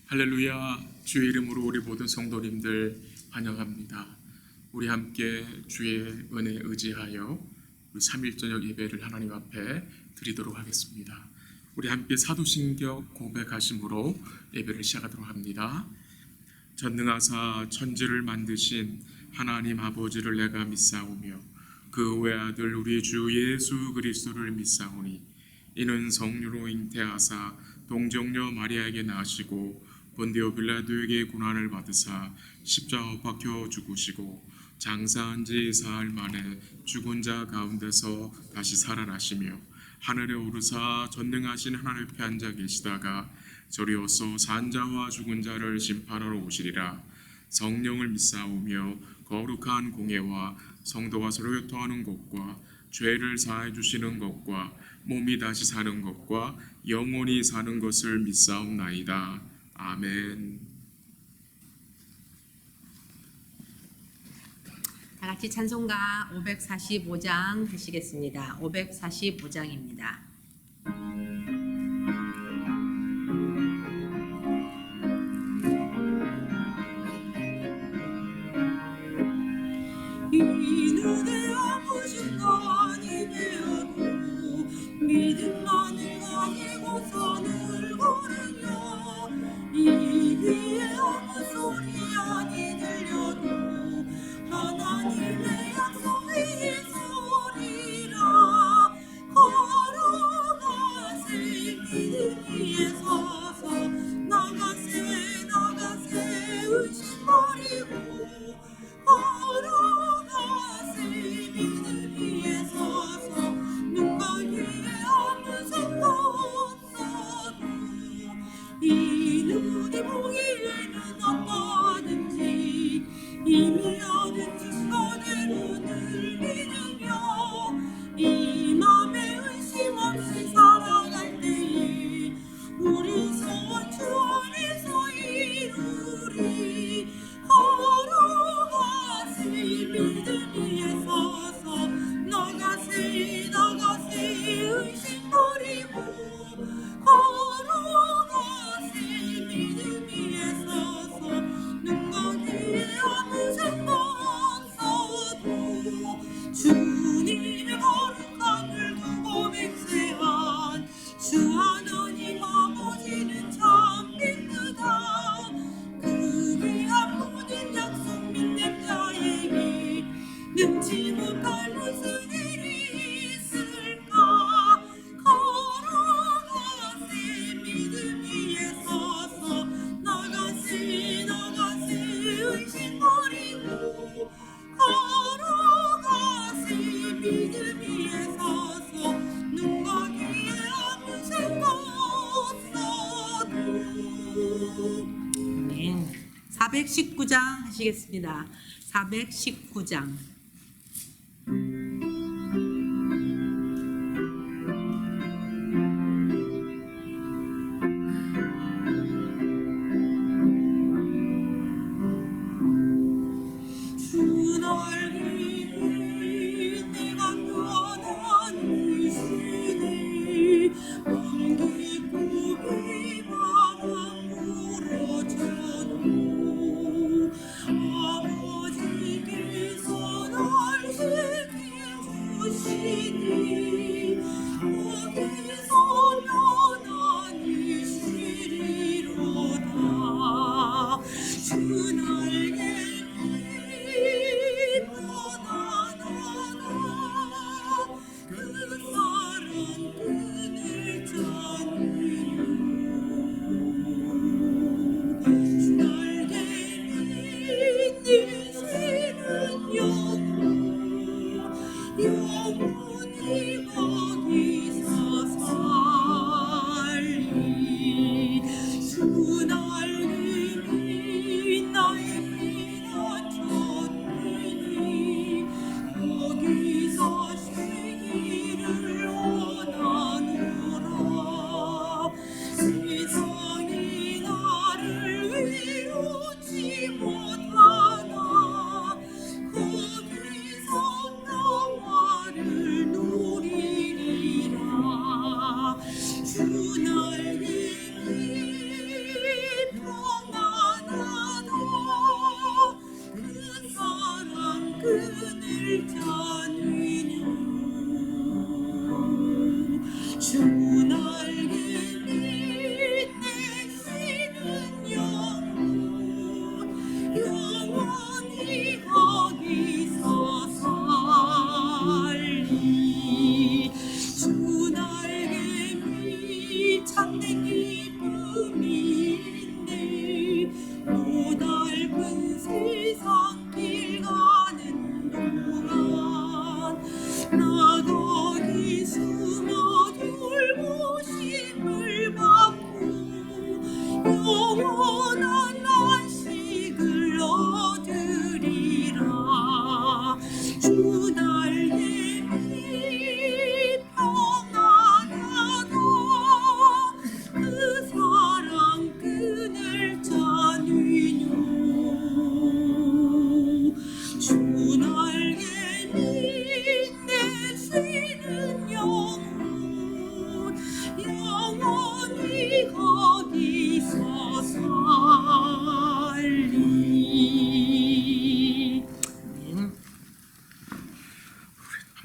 할렐루야. 주의 이름으로 우리 모든 성도님들 환영합니다. 우리 함께 주의 은혜에 의지하여 우리 3일 저녁 예배를 하나님 앞에 드리도록 하겠습니다. 우리 함께 사도신경 고백하심으로 예배를 시작하도록 합니다. 전능하사 천지를 만드신 하나님 아버지를 내가 믿사오며 그 외아들 우리 주 예수 그리스도를 믿사오니 이는 성령으로 잉태하사 동정녀 마리아에게 나시고 본디오 빌라도에게 고난을 받으사 십자가 박혀 죽으시고 장사한 지 사흘 만에 죽은 자 가운데서 다시 살아나시며 하늘에 오르사 전능하신 하나님 옆에 앉아 계시다가 저리어서 산 자와 죽은 자를 심판하러 오시리라. 성령을 믿사오며 거룩한 공예와 성도가 서로 교통하는 것과 죄를 사해 주시는 것과 몸이 다시 사는 것과 영원히 사는 것을 믿사옵나이다. 아멘. 다 같이 찬송가 545장 하시겠습니다. 545장입니다. 이 눈에 아프신 간이 되어도 믿음만을 가지고 선을 걸으며 이 귀에 아무 소리 아니 들려도 하나님의 약속이 소리라. 걸어가세 믿음 위에 서서 나가세 의심 버리고 걸어가세 믿음 위에 서서 눈과 귀에 아무 생각 없어도 이 눈이 보기에는 어떠하든지 이미 아는 증거대로 늘 믿으며 이 맘에 의심 없이 살아갈 때에 우리 소원 주 안에서 이루리. 걸어가세 믿음 위에 서서 나가세 의심 버리고 걸어가세 믿음 위에 서서 눈과 귀에 아무 생각 없어도 주님의 거룩한 을 두고 맹세한 주 하나님 아버지는 참 믿는다. 그 귀한 모든 약속 믿는 자에게 능치 못할 무슨 일이 있을까. 걸어가세 믿음 위에 서서 나가세 의심 버리고 걸어가세 믿음 위에 서서 눈과 귀에 아무 생각 없어도. 아멘. 419장 하시겠습니다. 419장. 주 날기 내가 변한 이시니 먼 깊고 비바람 불어쳐도 아버지께서 날 지켜주시니 거기서 편안히 쉬리로다. 주 날개 편안하다. 그 사랑 끈을 잡으려 주 날개 믿으시는 영혼이 거기서 살리. 주 날개 나의 피난 쳤으니 거기서 쉬기를 원하노라. 세상이 나를 위로치 못하나 거기서 평화를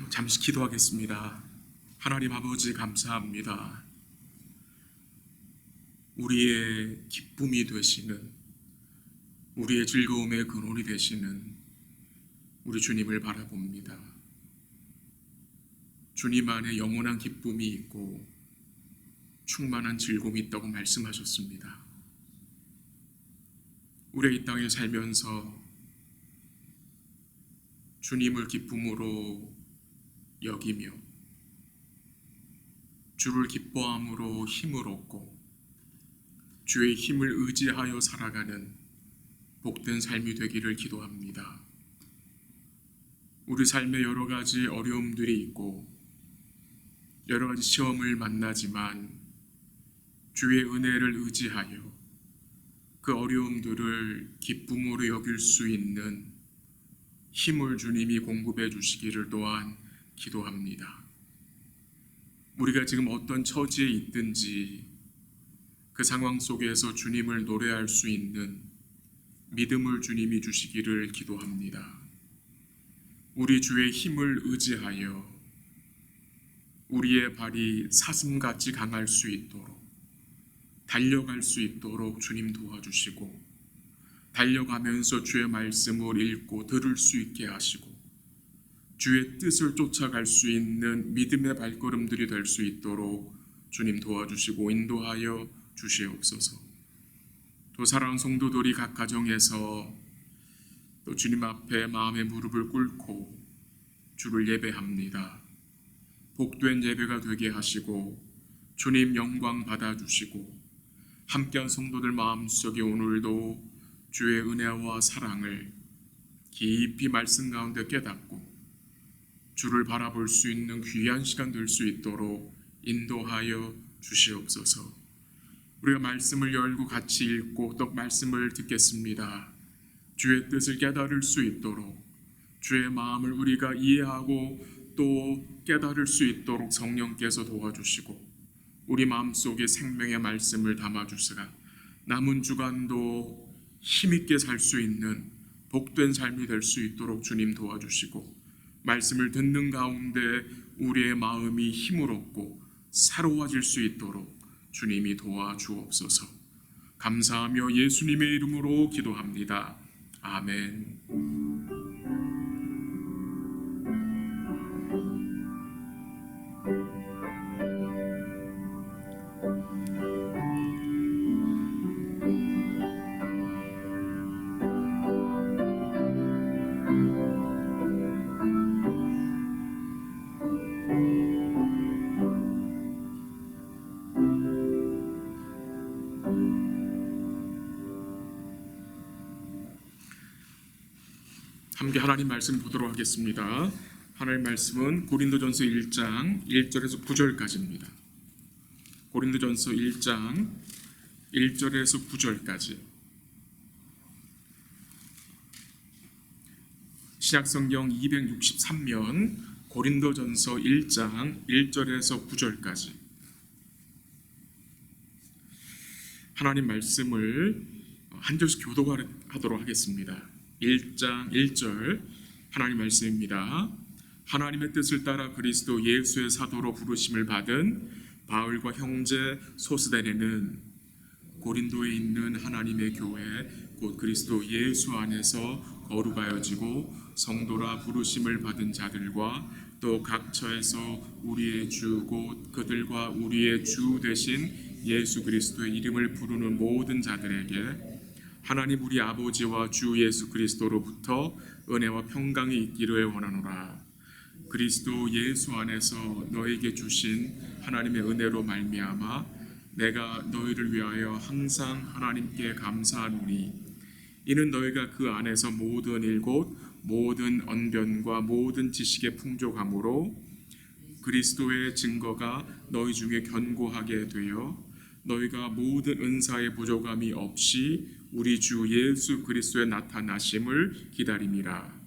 잠시 기도하겠습니다. 하나님 아버지 감사합니다. 우리의 기쁨이 되시는, 우리의 즐거움의 근원이 되시는 우리 주님을 바라봅니다. 주님 안에 영원한 기쁨이 있고 충만한 즐거움이 있다고 말씀하셨습니다. 우리가 이 땅에 살면서 주님을 기쁨으로 여기며 주를 기뻐함으로 힘을 얻고 주의 힘을 의지하여 살아가는 복된 삶이 되기를 기도합니다. 우리 삶에 여러 가지 어려움들이 있고 여러 가지 시험을 만나지만 주의 은혜를 의지하여 그 어려움들을 기쁨으로 여길 수 있는 힘을 주님이 공급해 주시기를 또한 기도합니다. 우리가 지금 어떤 처지에 있든지 그 상황 속에서 주님을 노래할 수 있는 믿음을 주님이 주시기를 기도합니다. 우리 주의 힘을 의지하여 우리의 발이 사슴같이 강할 수 있도록 달려갈 수 있도록 주님 도와주시고 달려가면서 주의 말씀을 읽고 들을 수 있게 하시고 주의 뜻을 쫓아갈 수 있는 믿음의 발걸음들이 될 수 있도록 주님 도와주시고 인도하여 주시옵소서. 또 사랑하는 성도들이 각 가정에서 또 주님 앞에 마음의 무릎을 꿇고 주를 예배합니다. 복된 예배가 되게 하시고 주님 영광 받아주시고 함께한 성도들 마음속에 오늘도 주의 은혜와 사랑을 깊이 말씀 가운데 깨닫고 주를 바라볼 수 있는 귀한 시간 될 수 있도록 인도하여 주시옵소서. 우리가 말씀을 열고 같이 읽고 또 말씀을 듣겠습니다. 주의 뜻을 깨달을 수 있도록 주의 마음을 우리가 이해하고 또 깨달을 수 있도록 성령께서 도와주시고 우리 마음속에 생명의 말씀을 담아주시가 남은 주간도 힘있게 살 수 있는 복된 삶이 될 수 있도록 주님 도와주시고 말씀을 듣는 가운데 우리의 마음이 힘을 얻고 새로워질 수 있도록 주님이 도와주옵소서. 감사하며 예수님의 이름으로 기도합니다. 아멘. 함께 하나님 말씀 보도록 하겠습니다. 하나님 말씀은 고린도전서 1장 1절에서 9절까지입니다. 고린도전서 1장 1절에서 9절까지. 신약성경 263면 고린도전서 1장 1절에서 9절까지 하나님 말씀을 한 절씩 교독하도록 하겠습니다. 1장 1절 하나님 말씀입니다. 하나님의 뜻을 따라 그리스도 예수의 사도로 부르심을 받은 바울과 형제 소스데네는 고린도에 있는 하나님의 교회 곧 그리스도 예수 안에서 거룩하여지고 성도라 부르심을 받은 자들과 또 각처에서 우리의 주 곧 그들과 우리의 주 되신 예수 그리스도의 이름을 부르는 모든 자들에게 하나님 우리 아버지와 주 예수 그리스도로부터 은혜와 평강이 있기를 원하노라. 그리스도 예수 안에서 너에게 주신 하나님의 은혜로 말미암아 내가 너희를 위하여 항상 하나님께 감사하노니 이는 너희가 그 안에서 모든 일 곧 모든 언변과 모든 지식의 풍족함으로 그리스도의 증거가 너희 중에 견고하게 되어 너희가 모든 은사의 부족함이 없이 우리 주 예수 그리스도의 나타나심을 기다림이라.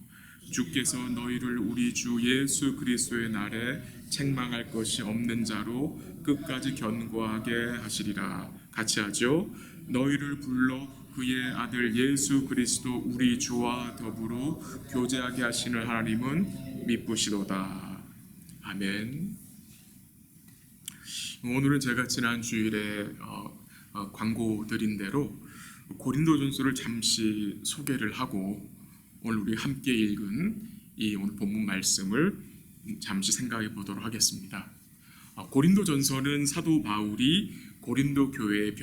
주께서 너희를 우리 주 예수 그리스도의 날에 책망할 것이 없는 자로 끝까지 견고하게 하시리라. 같이 하죠. 너희를 불러 그의 아들 예수 그리스도 우리 주와 더불어 교제하게 하시는 하나님은 미쁘시도다. 아멘. 오늘은 제가 지난 주일에 광고 드린 대로 고린도전서를 잠시 소개를 하고 오늘 우리 함께 읽은 이 오늘 본문 말씀을 잠시 생각해 보도록 하겠습니다. 고린도전서는 사도 바울이 고린도 교회에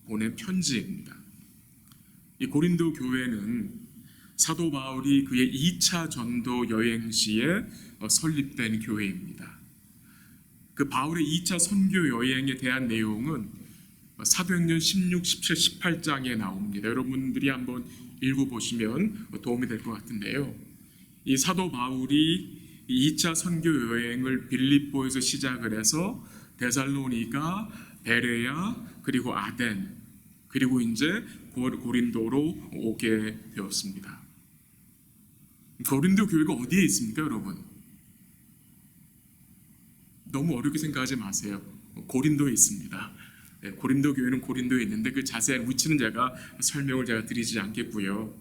보낸 편지입니다. 이 고린도 교회는 사도 바울이 그의 2차 전도 여행 시에 설립된 교회입니다. 그 바울의 2차 선교 여행에 대한 내용은 사도행전 16, 17, 18장에 나옵니다. 여러분들이 한번 읽어보시면 도움이 될 것 같은데요. 이 사도 바울이 2차 선교 여행을 빌립보에서 시작을 해서 데살로니가, 베레야, 그리고 아덴, 그리고 이제 고린도로 오게 되었습니다. 고린도 교회가 어디에 있습니까, 여러분? 너무 어렵게 생각하지 마세요. 고린도에 있습니다. 고린도 교회는 고린도에 있는데 그 자세한 위치는 제가 설명을 드리지 않겠고요.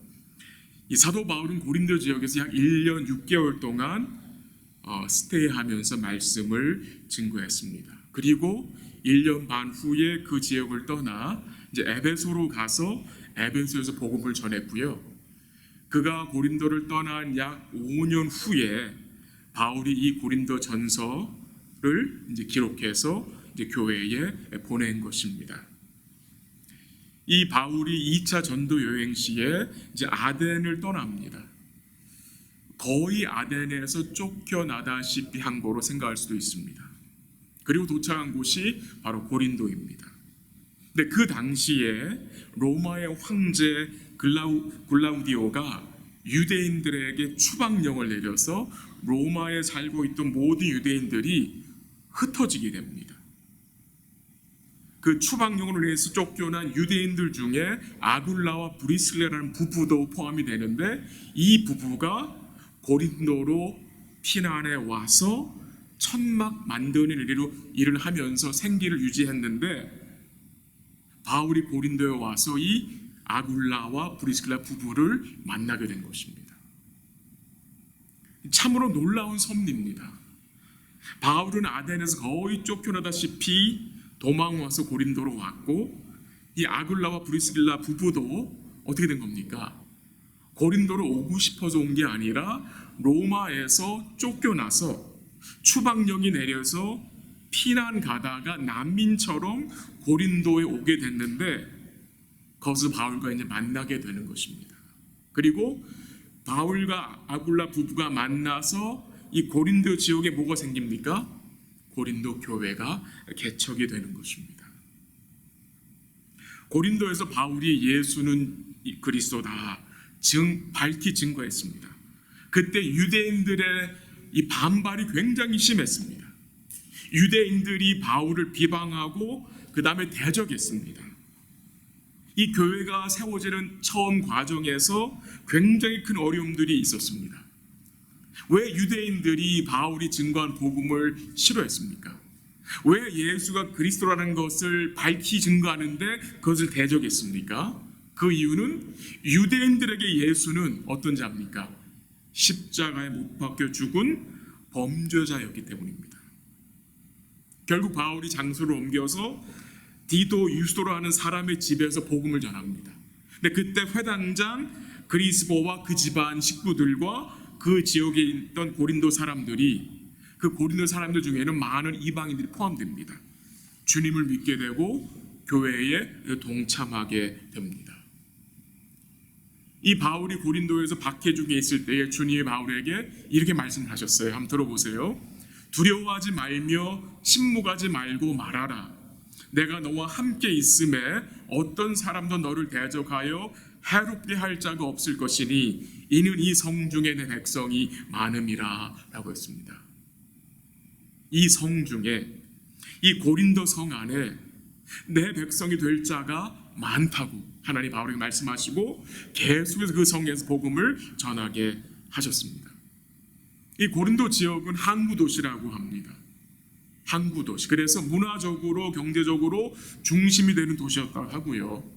이 사도 바울은 고린도 지역에서 약 1년 6개월 동안 스테이하면서 말씀을 증거했습니다. 그리고 1년 반 후에 그 지역을 떠나 이제 에베소로 가서 에베소에서 복음을 전했고요. 그가 고린도를 떠난 약 5년 후에 바울이 이 고린도 전서를 이제 기록해서 이제 교회에 보낸 것입니다. 이 바울이 2차 전도 여행 시에 이제 아덴을 떠납니다. 거의 아덴에서 쫓겨나다시피 한 거로 생각할 수도 있습니다. 그리고 도착한 곳이 바로 고린도입니다. 근데 그 당시에 로마의 황제 글라우디오가 유대인들에게 추방령을 내려서 로마에 살고 있던 모든 유대인들이 흩어지게 됩니다. 그 추방령으로 인해서 쫓겨난 유대인들 중에 아굴라와 브리슬라라는 부부도 포함이 되는데 이 부부가 고린도로 피난해 와서 천막 만드는 일을 하면서 생기를 유지했는데 바울이 고린도에 와서 이 아굴라와 브리스길라 부부를 만나게 된 것입니다. 참으로 놀라운 섭리입니다. 바울은 아덴에서 거의 쫓겨나다시피 도망와서 고린도로 왔고 이 아굴라와 브리스길라 부부도 어떻게 된 겁니까? 고린도로 오고 싶어서 온 게 아니라 로마에서 쫓겨나서 추방령이 내려서 피난 가다가 난민처럼 고린도에 오게 됐는데 거기서 바울과 이제 만나게 되는 것입니다. 그리고 바울과 아굴라 부부가 만나서 이 고린도 지역에 뭐가 생깁니까? 고린도 교회가 개척이 되는 것입니다. 고린도에서 바울이 예수는 그리스도다 밝히 증거했습니다. 그때 유대인들의 이 반발이 굉장히 심했습니다. 유대인들이 바울을 비방하고 그 다음에 대적했습니다. 이 교회가 세워지는 처음 과정에서 굉장히 큰 어려움들이 있었습니다. 왜 유대인들이 바울이 증거한 복음을 싫어했습니까? 왜 예수가 그리스도라는 것을 밝히 증거하는데 그것을 대적했습니까? 그 이유는 유대인들에게 예수는 어떤 자입니까? 십자가에 못 박혀 죽은 범죄자였기 때문입니다. 결국 바울이 장소를 옮겨서 디도 유스도로 하는 사람의 집에서 복음을 전합니다. 근데 그때 회당장 그리스보와 그 집안 식구들과 그 지역에 있던 고린도 사람들이 그 고린도 사람들 중에는 많은 이방인들이 포함됩니다. 주님을 믿게 되고 교회에 동참하게 됩니다. 이 바울이 고린도에서 박해중에 있을 때에 주님이 바울에게 이렇게 말씀하셨어요. 한번 들어보세요. 두려워하지 말며 침묵하지 말고 말하라. 내가 너와 함께 있음에 어떤 사람도 너를 대적하여 해롭게 할 자가 없을 것이니 이는 이 성중에 내 백성이 많음이라 라고 했습니다. 이 성중에 이 고린도 성 안에 내 백성이 될 자가 많다고 하나님 바울에게 말씀하시고 계속해서 그 성에서 복음을 전하게 하셨습니다. 이 고린도 지역은 항구 도시라고 합니다. 항구 도시. 그래서 문화적으로 경제적으로 중심이 되는 도시였다고 하고요.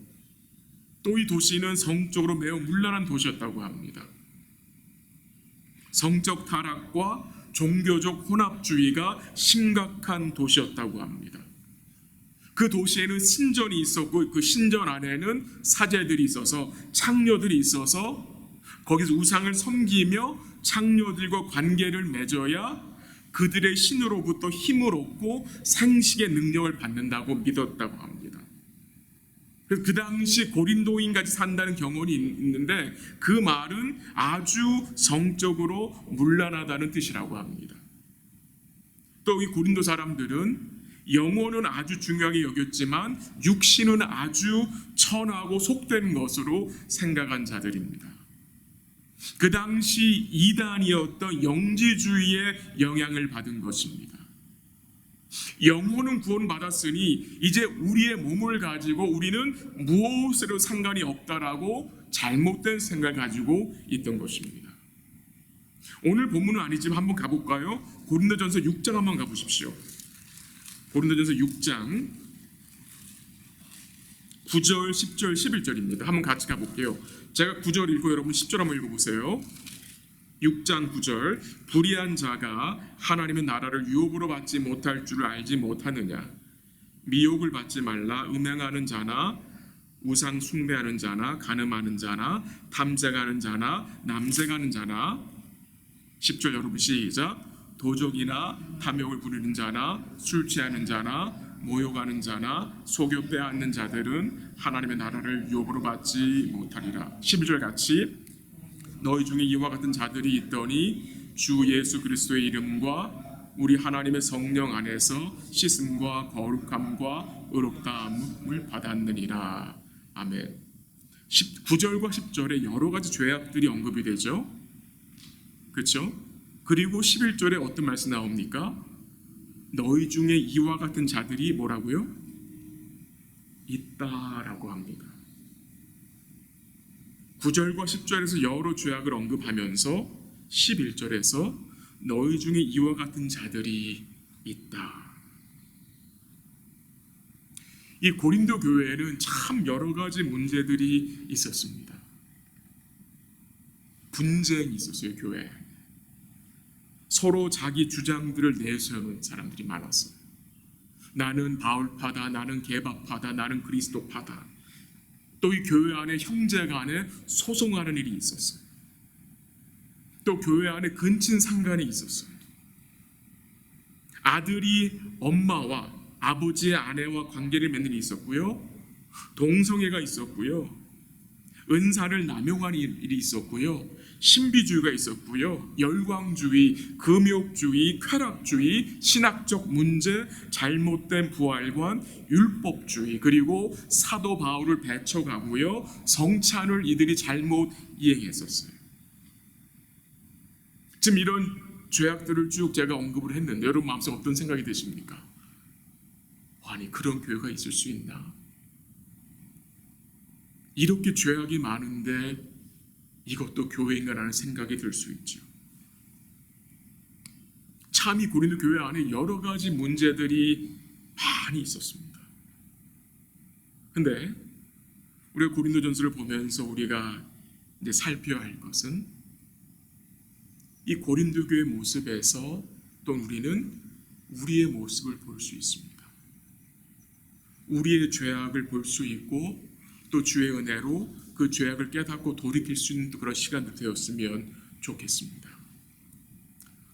또 이 도시는 성적으로 매우 문란한 도시였다고 합니다. 성적 타락과 종교적 혼합주의가 심각한 도시였다고 합니다. 그 도시에는 신전이 있었고 그 신전 안에는 사제들이 있어서 창녀들이 있어서 거기서 우상을 섬기며 창녀들과 관계를 맺어야 그들의 신으로부터 힘을 얻고 생식의 능력을 받는다고 믿었다고 합니다. 그래서 그 당시 고린도인까지 산다는 경험이 있는데 그 말은 아주 성적으로 문란하다는 뜻이라고 합니다. 또 이 고린도 사람들은 영혼은 아주 중요하게 여겼지만 육신은 아주 천하고 속된 것으로 생각한 자들입니다. 그 당시 이단이었던 영지주의의 영향을 받은 것입니다. 영혼은 구원받았으니 이제 우리의 몸을 가지고 우리는 무엇으로 상관이 없다라고 잘못된 생각을 가지고 있던 것입니다. 오늘 본문은 아니지만 한번 가볼까요? 고린도전서 6장 한번 가보십시오. 고린도전서 6장 9절, 10절, 11절입니다. 한번 같이 가볼게요. 제가 9절 읽고 여러분 10절 한번 읽어보세요. 6장 9절 불의한 자가 하나님의 나라를 유업으로 받지 못할 줄을 알지 못하느냐. 미혹을 받지 말라. 음행하는 자나 우상 숭배하는 자나 간음하는 자나 탐쟁하는 자나 남색하는 자나 10절 여러분 시작. 도적이나 탐욕을 부리는 자나 술 취하는 자나 모욕하는 자나 속여 빼앗는 자들은 하나님의 나라를 유업으로 받지 못하리라. 11절 같이 너희 중에 이와 같은 자들이 있더니 주 예수 그리스도의 이름과 우리 하나님의 성령 안에서 씻음과 거룩함과 의롭다함을 받았느니라. 아멘. 9절과 10절에 여러 가지 죄악들이 언급이 되죠. 그렇죠? 그리고 11절에 어떤 말씀 나옵니까? 너희 중에 이와 같은 자들이 뭐라고요? 있다라고 합니다. 9절과 10절에서 여러 죄악을 언급하면서 11절에서 너희 중에 이와 같은 자들이 있다. 이 고린도 교회에는 참 여러 가지 문제들이 있었습니다. 분쟁이 있었어요. 교회에. 서로 자기 주장들을 내세우는 사람들이 많았어요. 나는 바울파다, 나는 게바파다, 나는 그리스도파다. 또 이 교회 안에 형제 간에 소송하는 일이 있었어요. 또 교회 안에 근친 상간이 있었어요. 아들이 엄마와 아버지의 아내와 관계를 맺는 일이 있었고요. 동성애가 있었고요. 은사를 남용하는 일이 있었고요. 신비주의가 있었고요. 열광주의, 금욕주의, 쾌락주의, 신학적 문제, 잘못된 부활관, 율법주의, 그리고 사도 바울을 배척하고요. 성찬을 이들이 잘못 이행했었어요. 지금 이런 죄악들을 쭉 제가 언급을 했는데 여러분 마음속에 어떤 생각이 드십니까? 아니 그런 교회가 있을 수 있나? 이렇게 죄악이 많은데 이것도 교회인가라는 생각이 들 수 있죠. 참 이 고린도 교회 안에 여러 가지 문제들이 많이 있었습니다. 근데 우리가 고린도전서를 보면서 우리가 이제 살펴야 할 것은 이 고린도 교회 모습에서 또 우리는 우리의 모습을 볼 수 있습니다. 우리의 죄악을 볼 수 있고 또 주의 은혜로 그 죄악을 깨닫고 돌이킬 수 있는 그런 시간도 되었으면 좋겠습니다.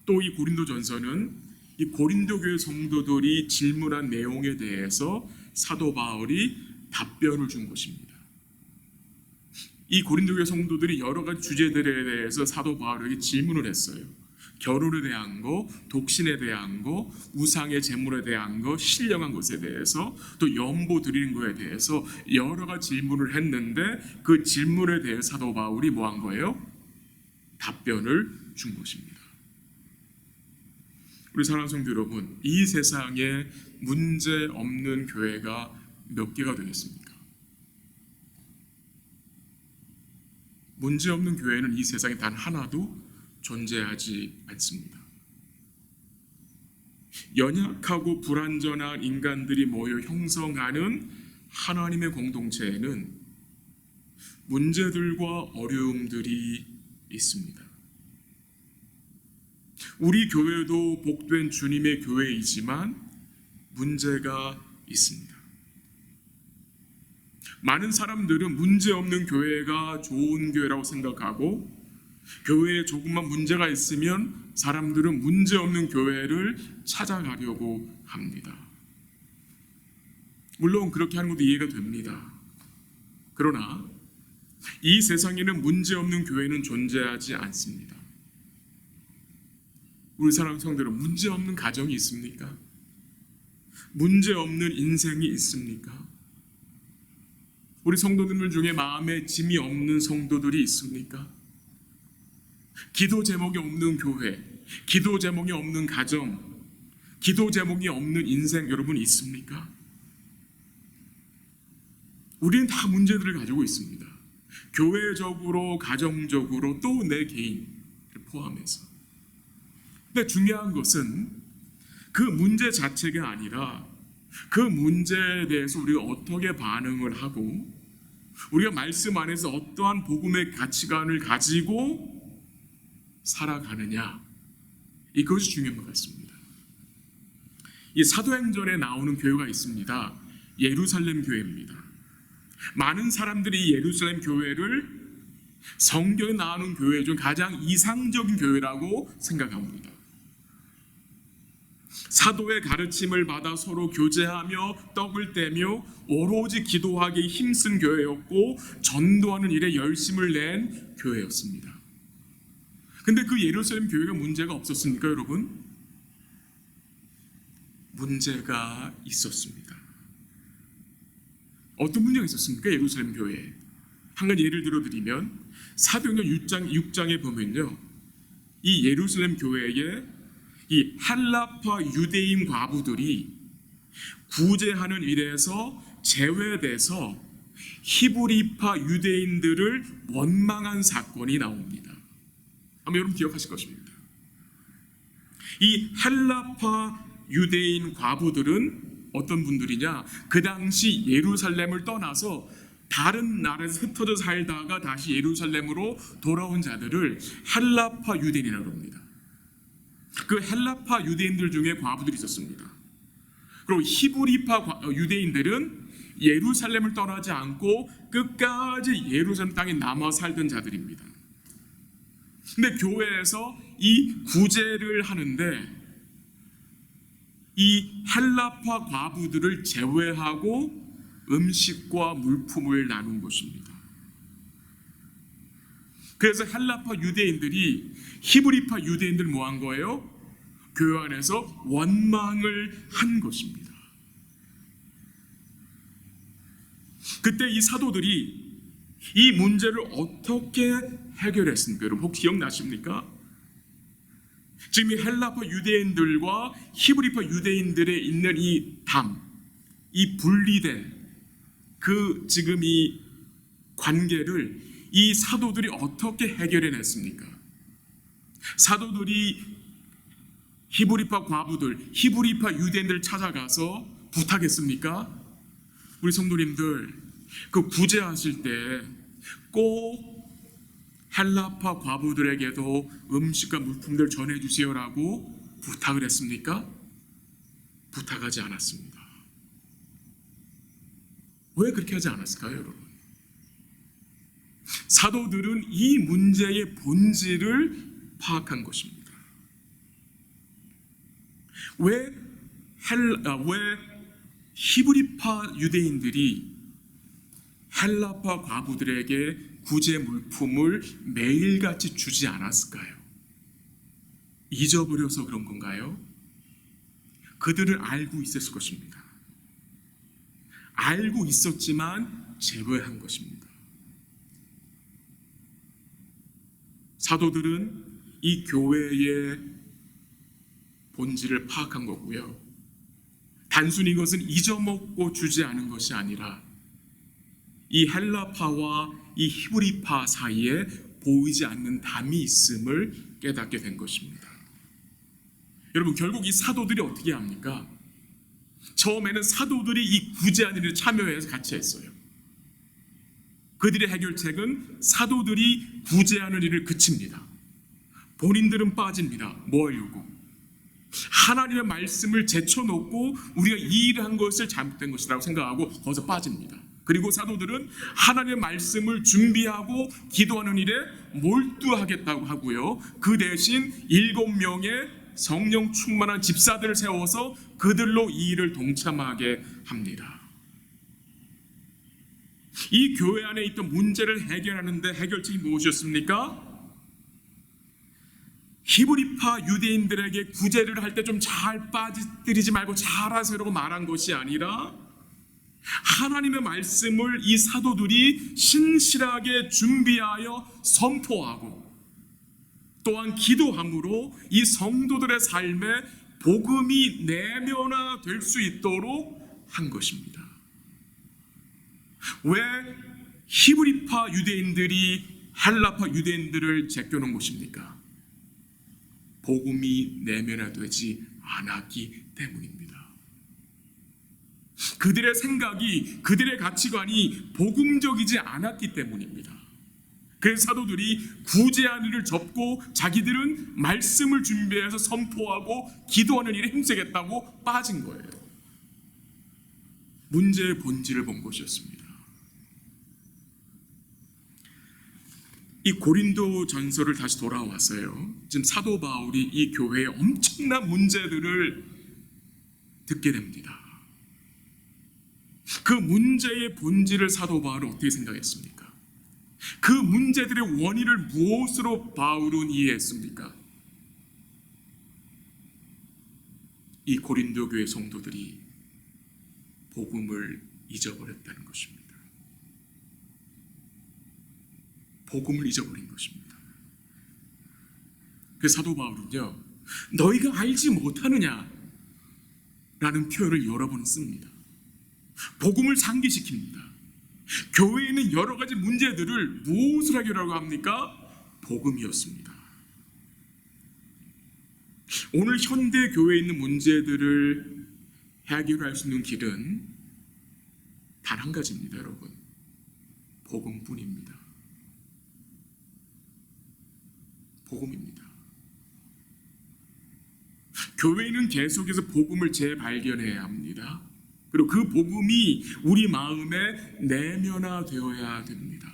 또 이 고린도전서는 이 고린도 교회 성도들이 질문한 내용에 대해서 사도 바울이 답변을 준 것입니다. 이 고린도 교회 성도들이 여러 가지 주제들에 대해서 사도 바울에게 질문을 했어요. 결혼에 대한 거, 독신에 대한 거, 우상의 제물에 대한 거, 신령한 것에 대해서 또 연보 드리는 것에 대해서 여러 가지 질문을 했는데 그 질문에 대해 사도 바울이 뭐 한 거예요? 답변을 준 것입니다. 우리 사랑하는 성도 여러분, 이 세상에 문제 없는 교회가 몇 개가 되겠습니까? 문제 없는 교회는 이 세상에 단 하나도 존재하지 않습니다. 연약하고 불완전한 인간들이 모여 형성하는 하나님의 공동체에는 문제들과 어려움들이 있습니다. 우리 교회도 복된 주님의 교회이지만 문제가 있습니다. 많은 사람들은 문제없는 교회가 좋은 교회라고 생각하고, 교회에 조금만 문제가 있으면 사람들은 문제없는 교회를 찾아가려고 합니다. 물론 그렇게 하는 것도 이해가 됩니다. 그러나 이 세상에는 문제없는 교회는 존재하지 않습니다. 우리 사랑 성도들은 문제없는 가정이 있습니까? 문제없는 인생이 있습니까? 우리 성도들 중에 마음에 짐이 없는 성도들이 있습니까? 기도 제목이 없는 교회, 기도 제목이 없는 가정, 기도 제목이 없는 인생 여러분 있습니까? 우리는 다 문제들을 가지고 있습니다. 교회적으로, 가정적으로, 또 내 개인을 포함해서. 근데 중요한 것은 그 문제 자체가 아니라 그 문제에 대해서 우리가 어떻게 반응을 하고, 우리가 말씀 안에서 어떠한 복음의 가치관을 가지고 살아가느냐, 이것이 중요한 것 같습니다. 이 사도행전에 나오는 교회가 있습니다. 예루살렘 교회입니다. 많은 사람들이 이 예루살렘 교회를 성경에 나오는 교회 중 가장 이상적인 교회라고 생각합니다. 사도의 가르침을 받아 서로 교제하며 떡을 떼며 오로지 기도하기에 힘쓴 교회였고, 전도하는 일에 열심을 낸 교회였습니다. 근데 그 예루살렘 교회가 문제가 없었습니까, 여러분? 문제가 있었습니다. 어떤 문제가 있었습니까, 예루살렘 교회에? 한 가지 예를 들어드리면 사도행전 6장에 보면요, 이 예루살렘 교회에 이 헬라파 유대인 과부들이 구제하는 일에서 제외돼서 히브리파 유대인들을 원망한 사건이 나옵니다. 아마 여러분 기억하실 것입니다. 이 헬라파 유대인 과부들은 어떤 분들이냐, 그 당시 예루살렘을 떠나서 다른 나라에서 흩어져 살다가 다시 예루살렘으로 돌아온 자들을 헬라파 유대인이라고 합니다. 그 헬라파 유대인들 중에 과부들이 있었습니다. 그리고 히브리파 유대인들은 예루살렘을 떠나지 않고 끝까지 예루살렘 땅에 남아 살던 자들입니다. 근데 교회에서 이 구제를 하는데 이 헬라파 과부들을 제외하고 음식과 물품을 나눈 것입니다. 그래서 헬라파 유대인들이 히브리파 유대인들 뭐 한 거예요? 교회 안에서 원망을 한 것입니다. 그때 이 사도들이 이 문제를 어떻게 해결했습니까? 여러분 혹시 기억나십니까? 지금 이 헬라파 유대인들과 히브리파 유대인들에 있는 이 담, 이 분리된 그 지금 이 관계를 이 사도들이 어떻게 해결해냈습니까? 사도들이 히브리파 과부들, 히브리파 유대인들 찾아가서 부탁했습니까? 우리 성도님들, 그 구제하실 때 꼭 헬라파 과부들에게도 음식과 물품들 전해주세요라고 부탁을 했습니까? 부탁하지 않았습니다. 왜 그렇게 하지 않았을까요, 여러분? 사도들은 이 문제의 본질을 파악한 것입니다. 왜 히브리파 유대인들이 헬라파 과부들에게 구제 물품을 매일같이 주지 않았을까요? 잊어버려서 그런 건가요? 그들은 알고 있었을 것입니다. 알고 있었지만 제외한 것입니다. 사도들은 이 교회의 본질을 파악한 거고요. 단순히 이것은 잊어먹고 주지 않은 것이 아니라 이 헬라파와 이 히브리파 사이에 보이지 않는 담이 있음을 깨닫게 된 것입니다. 여러분 결국 이 사도들이 어떻게 합니까? 처음에는 사도들이 이 구제하는 일에 참여해서 같이 했어요. 그들의 해결책은 사도들이 구제하는 일을 그칩니다. 본인들은 빠집니다. 뭐 하려고? 하나님의 말씀을 제쳐놓고 우리가 이 일을 한 것을 잘못된 것이라고 생각하고 거기서 빠집니다. 그리고 사도들은 하나님의 말씀을 준비하고 기도하는 일에 몰두하겠다고 하고요. 그 대신 7명의 성령 충만한 집사들을 세워서 그들로 이 일을 동참하게 합니다. 이 교회 안에 있던 문제를 해결하는데 해결책이 무엇이었습니까? 히브리파 유대인들에게 구제를 할 때 좀 잘 빠뜨리지 말고 잘하세요라고 말한 것이 아니라 하나님의 말씀을 이 사도들이 신실하게 준비하여 선포하고 또한 기도함으로 이 성도들의 삶에 복음이 내면화될 수 있도록 한 것입니다. 왜 히브리파 유대인들이 헬라파 유대인들을 제껴놓은 것입니까? 복음이 내면화되지 않았기 때문입니다. 그들의 생각이, 그들의 가치관이 복음적이지 않았기 때문입니다. 그래서 사도들이 구제하는 일을 접고 자기들은 말씀을 준비해서 선포하고 기도하는 일에 힘쓰겠다고 빠진 거예요. 문제의 본질을 본 것이었습니다. 이 고린도 전서를 다시 돌아왔어요. 지금 사도 바울이 이 교회의 엄청난 문제들을 듣게 됩니다. 그 문제의 본질을 사도 바울은 어떻게 생각했습니까? 그 문제들의 원인을 무엇으로 바울은 이해했습니까? 이 고린도 교회 성도들이 복음을 잊어버렸다는 것입니다. 복음을 잊어버린 것입니다. 그 사도 바울은요, 너희가 알지 못하느냐 라는 표현을 여러 번 씁니다. 복음을 상기시킵니다. 교회에 있는 여러 가지 문제들을 무엇을 해결하라고 합니까? 복음이었습니다. 오늘 현대 교회에 있는 문제들을 해결할 수 있는 길은 단 한 가지입니다, 여러분. 복음뿐입니다. 복음입니다. 교회는 계속해서 복음을 재발견해야 합니다. 그리고 그 복음이 우리 마음에 내면화되어야 됩니다.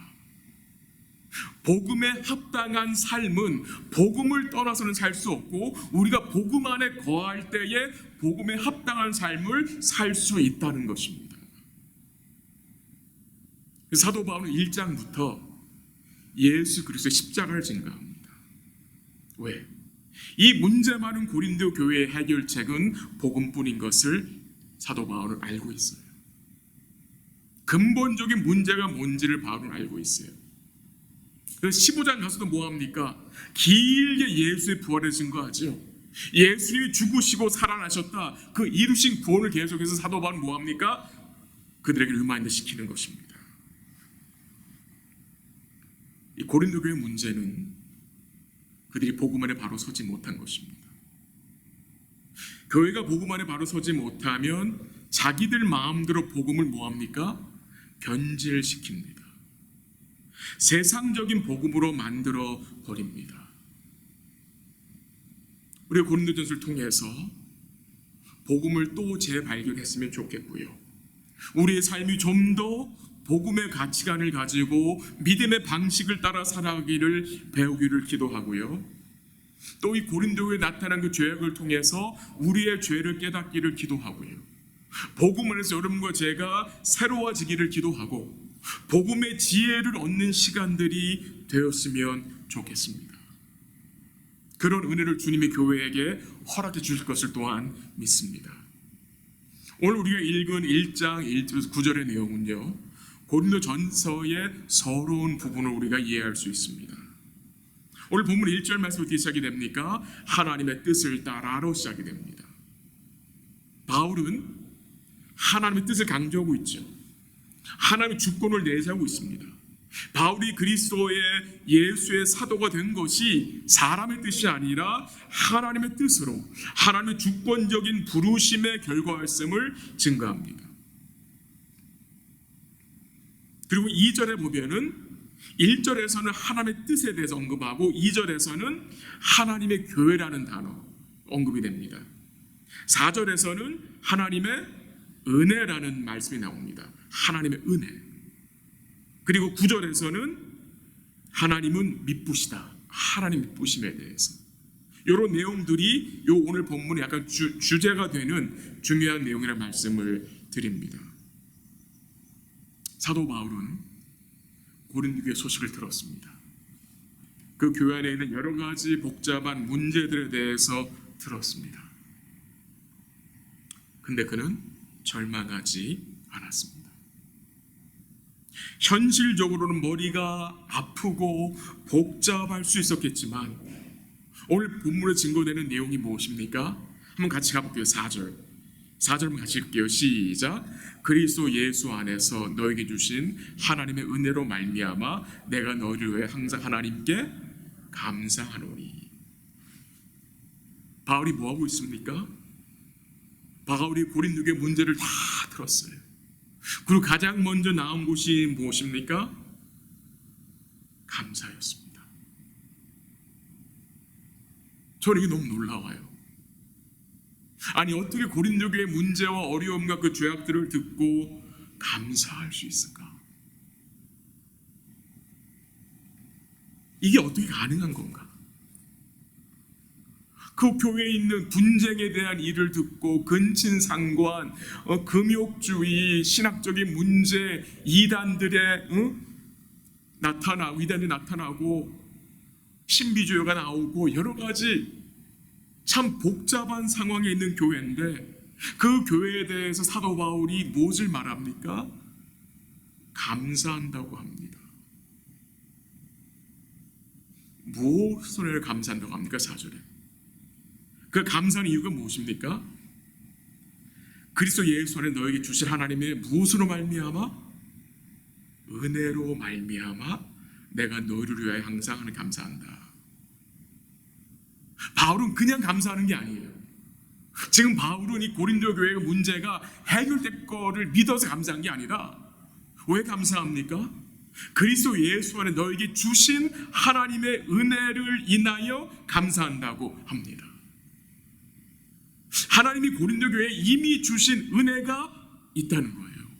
복음에 합당한 삶은 복음을 떠나서는 살 수 없고 우리가 복음 안에 거할 때에 복음에 합당한 삶을 살 수 있다는 것입니다. 사도 바울은 1장부터 예수 그리스도의 십자가를 증거합니다. 왜? 이 문제 많은 고린도 교회의 해결책은 복음뿐인 것을 사도 바울은 알고 있어요. 근본적인 문제가 뭔지를 바울은 알고 있어요. 그래서 15장 가서도 뭐합니까? 길게 예수의 부활을 증거하죠. 예수님이 죽으시고 살아나셨다. 그 이루신 구원을 계속해서 사도 바울은 뭐합니까? 그들에게 리마인드 시키는 것입니다. 이 고린도 교회의 문제는 그들이 복음 안에 바로 서지 못한 것입니다. 교회가 복음 안에 바로 서지 못하면 자기들 마음대로 복음을 뭐합니까? 변질시킵니다. 세상적인 복음으로 만들어 버립니다. 우리가 고린도전서를 통해서 복음을 또 재발견했으면 좋겠고요. 우리의 삶이 좀 더 복음의 가치관을 가지고 믿음의 방식을 따라 살아가기를 배우기를 기도하고요. 또 이 고린도에 나타난 그 죄악을 통해서 우리의 죄를 깨닫기를 기도하고요. 복음 안에서 여러분과 제가 새로워지기를 기도하고 복음의 지혜를 얻는 시간들이 되었으면 좋겠습니다. 그런 은혜를 주님이 교회에게 허락해 주실 것을 또한 믿습니다. 오늘 우리가 읽은 1장 1절에서 9절의 내용은요, 고린도 전서의 서러운 부분을 우리가 이해할 수 있습니다. 오늘 본문 1절 말씀 어떻게 시작이 됩니까? 하나님의 뜻을 따라로 시작이 됩니다. 바울은 하나님의 뜻을 강조하고 있죠. 하나님의 주권을 내세우고 있습니다. 바울이 그리스도의 예수의 사도가 된 것이 사람의 뜻이 아니라 하나님의 뜻으로 하나님의 주권적인 부르심의 결과였음을 증거합니다. 그리고 2절에 보면은 1절에서는 하나님의 뜻에 대해서 언급하고 2절에서는 하나님의 교회라는 단어 언급이 됩니다. 4절에서는 하나님의 은혜라는 말씀이 나옵니다. 하나님의 은혜. 그리고 9절에서는 하나님은 미쁘시다. 하나님 미쁘심에 대해서. 이런 내용들이 요 오늘 본문의 약간 주제가 되는 중요한 내용이라는 말씀을 드립니다. 사도 바울은 고린도 교회 소식을 들었습니다. 그 교회 안에 있는 여러 가지 복잡한 문제들에 대해서 들었습니다. 근데 그는 절망하지 않았습니다. 현실적으로는 머리가 아프고 복잡할 수 있었겠지만 오늘 본문에 증거되는 내용이 무엇입니까? 한번 같이 가볼게요. 4절 같이 읽게요. 시작. 그리스도 예수 안에서 너에게 주신 하나님의 은혜로 말미암아 내가 너희를 위해 항상 하나님께 감사하노니. 바울이 뭐하고 있습니까? 바울이 고린도 교회 문제를 다 들었어요. 그리고 가장 먼저 나온 곳이 무엇입니까? 감사였습니다. 저는 이게 너무 놀라워요. 아니 어떻게 고린도 교회의 문제와 어려움과 그 죄악들을 듣고 감사할 수 있을까? 이게 어떻게 가능한 건가? 그 교회에 있는 분쟁에 대한 일을 듣고 근친상관, 금욕주의, 신학적인 문제, 이단들의 이단이 나타나고 신비주의가 나오고 여러 가지 참 복잡한 상황에 있는 교회인데 그 교회에 대해서 사도 바울이 무엇을 말합니까? 감사한다고 합니다. 무엇을 감사한다고 합니까? 4절에. 그 감사하는 이유가 무엇입니까? 그리스도 예수 안에 너에게 주실 하나님의 무엇으로 말미암아? 은혜로 말미암아 내가 너희를 위하여 항상 감사한다. 바울은 그냥 감사하는 게 아니에요. 지금 바울은 이 고린도 교회의 문제가 해결될 거를 믿어서 감사한 게 아니라 왜 감사합니까? 그리스도 예수 안에 너에게 주신 하나님의 은혜를 인하여 감사한다고 합니다. 하나님이 고린도 교회에 이미 주신 은혜가 있다는 거예요.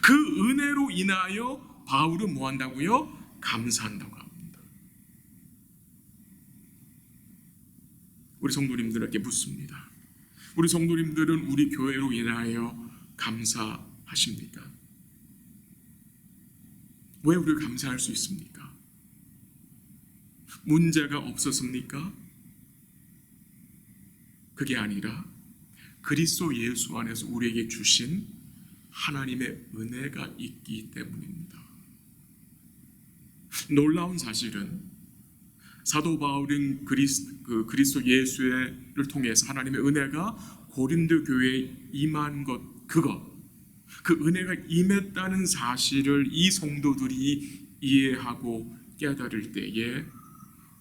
그 은혜로 인하여 바울은 뭐 한다고요? 감사한다고 합니다. 우리 성도님들에게 묻습니다. 우리 성도님들은 우리 교회로 인하여 감사하십니까? 왜 우리가 감사할 수 있습니까? 문제가 없었습니까? 그게 아니라 그리스도 예수 안에서 우리에게 주신 하나님의 은혜가 있기 때문입니다. 놀라운 사실은 사도 바울은 그리스도 예수를 통해서 하나님의 은혜가 고린도 교회에 임한 것, 그 은혜가 임했다는 사실을 이 성도들이 이해하고 깨달을 때에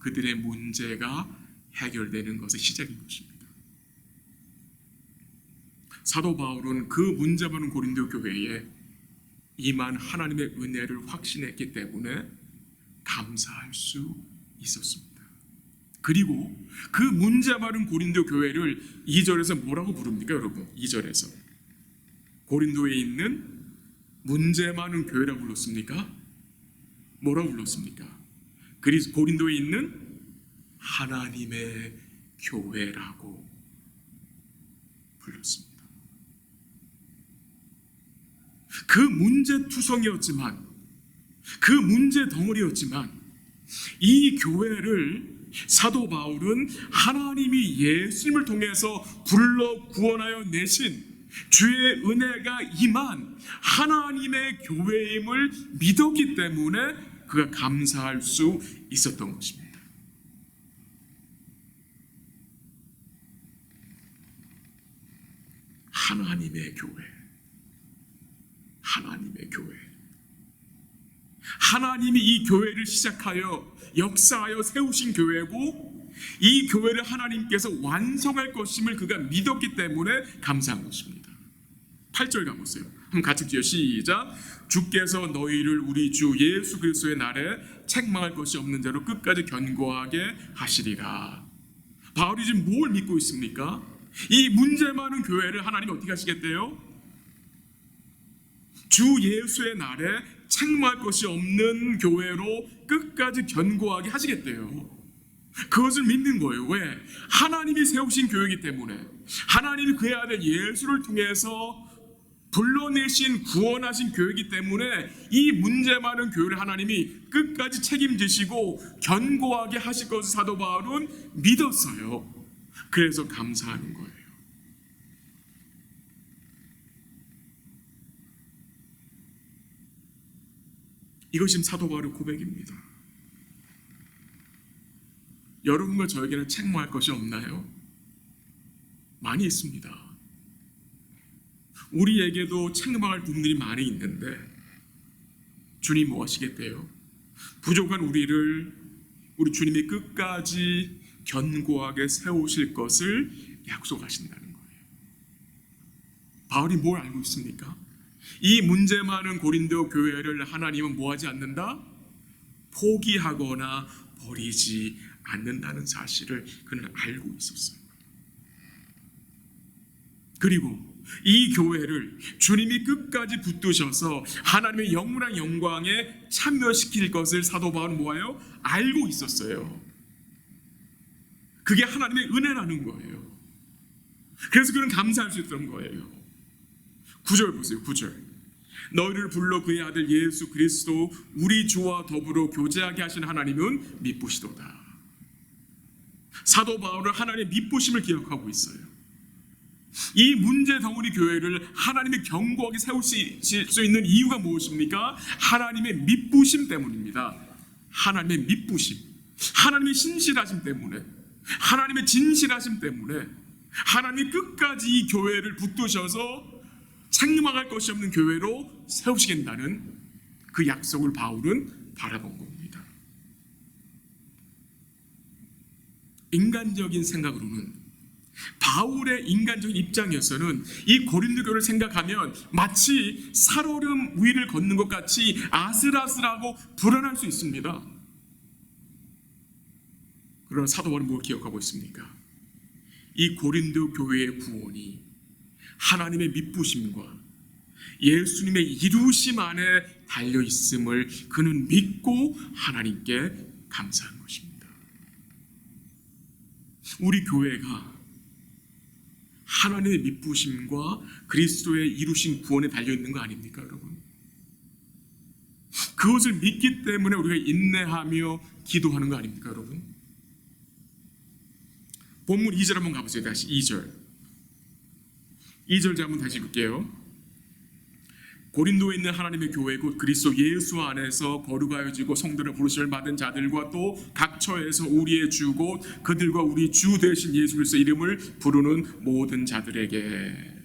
그들의 문제가 해결되는 것의 시작인 것입니다. 사도 바울은 그 문제 많은 고린도 교회에 임한 하나님의 은혜를 확신했기 때문에 감사할 수 있었습니다. 그리고 그 문제 많은 고린도 교회를 2절에서 뭐라고 부릅니까, 여러분? 2절에서 고린도에 있는 문제 많은 교회라고 불렀습니까? 뭐라고 불렀습니까? 고린도에 있는 하나님의 교회라고 불렀습니다. 그 문제투성이었지만, 그 문제 덩어리였지만 이 교회를 사도 바울은 하나님이 예수님을 통해서 불러 구원하여 내신 주의 은혜가 임한 하나님의 교회임을 믿었기 때문에 그가 감사할 수 있었던 것입니다. 하나님의 교회, 하나님의 교회. 하나님이 이 교회를 시작하여 역사하여 세우신 교회고 이 교회를 하나님께서 완성할 것임을 그가 믿었기 때문에 감사한 것입니다. 8절 가보세요. 한번 같이 뒤에 시작. 주께서 너희를 우리 주 예수 그리스도의 날에 책망할 것이 없는 대로 끝까지 견고하게 하시리라. 바울이 지금 뭘 믿고 있습니까? 이 문제 많은 교회를 하나님이 어떻게 하시겠대요? 주 예수의 날에 책망할 것이 없는 교회로 끝까지 견고하게 하시겠대요. 그것을 믿는 거예요. 왜? 하나님이 세우신 교회이기 때문에, 하나님이 그의 아들 예수를 통해서 불러내신 구원하신 교회이기 때문에 이 문제 많은 교회를 하나님이 끝까지 책임지시고 견고하게 하실 것을 사도 바울은 믿었어요. 그래서 감사하는 거예요. 이것이 지금 사도 바울의 고백입니다. 여러분과 저에게는 책망할 것이 없나요? 많이 있습니다. 우리에게도 책망할 부분들이 많이 있는데 주님 뭐 하시겠대요? 부족한 우리를 우리 주님이 끝까지 견고하게 세우실 것을 약속하신다는 거예요. 바울이 뭘 알고 있습니까? 이 문제 많은 고린도 교회를 하나님은 뭐 하지 않는다? 포기하거나 버리지 않는다는 사실을 그는 알고 있었어요. 그리고 이 교회를 주님이 끝까지 붙드셔서 하나님의 영원한 영광에 참여시킬 것을 사도 바울은 뭐예요? 알고 있었어요. 그게 하나님의 은혜라는 거예요. 그래서 그는 감사할 수 있던 거예요. 9절 보세요. 9절. 너희를 불러 그의 아들 예수 그리스도 우리 주와 더불어 교제하게 하신 하나님은 미쁘시도다. 사도 바울은 하나님의 미쁘심을 기억하고 있어요. 이 문제 덩어리 교회를 하나님이 견고하게 세우실 수 있는 이유가 무엇입니까? 하나님의 미쁘심 때문입니다. 하나님의 미쁘심, 하나님의 신실하심 때문에, 하나님의 진실하심 때문에 하나님이 끝까지 이 교회를 붙드셔서 책망할 것이 없는 교회로 세우시겠다는 그 약속을 바울은 바라본 겁니다. 인간적인 생각으로는, 바울의 인간적인 입장에서는 이 고린도 교회를 생각하면 마치 살얼음 위를 걷는 것 같이 아슬아슬하고 불안할 수 있습니다. 그러나 사도 바울은 뭘 기억하고 있습니까? 이 고린도 교회의 구원이 하나님의 미쁘심과 예수님의 이루심 안에 달려 있음을 그는 믿고 하나님께 감사한 것입니다. 우리 교회가 하나님의 미쁘심과 그리스도의 이루신 구원에 달려 있는 거 아닙니까, 여러분? 그것을 믿기 때문에 우리가 인내하며 기도하는 거 아닙니까, 여러분? 본문 2절 한번 가보세요. 다시 2절. 2절 한번 다시 읽을게요. 고린도에 있는 하나님의 교회 곧 그리스도 예수 안에서 거룩하여지고 성도를 부르심을 받은 자들과 또 각 처에서 우리의 주 곧 그들과 우리 주 되신 예수 그리스도 이름을 부르는 모든 자들에게.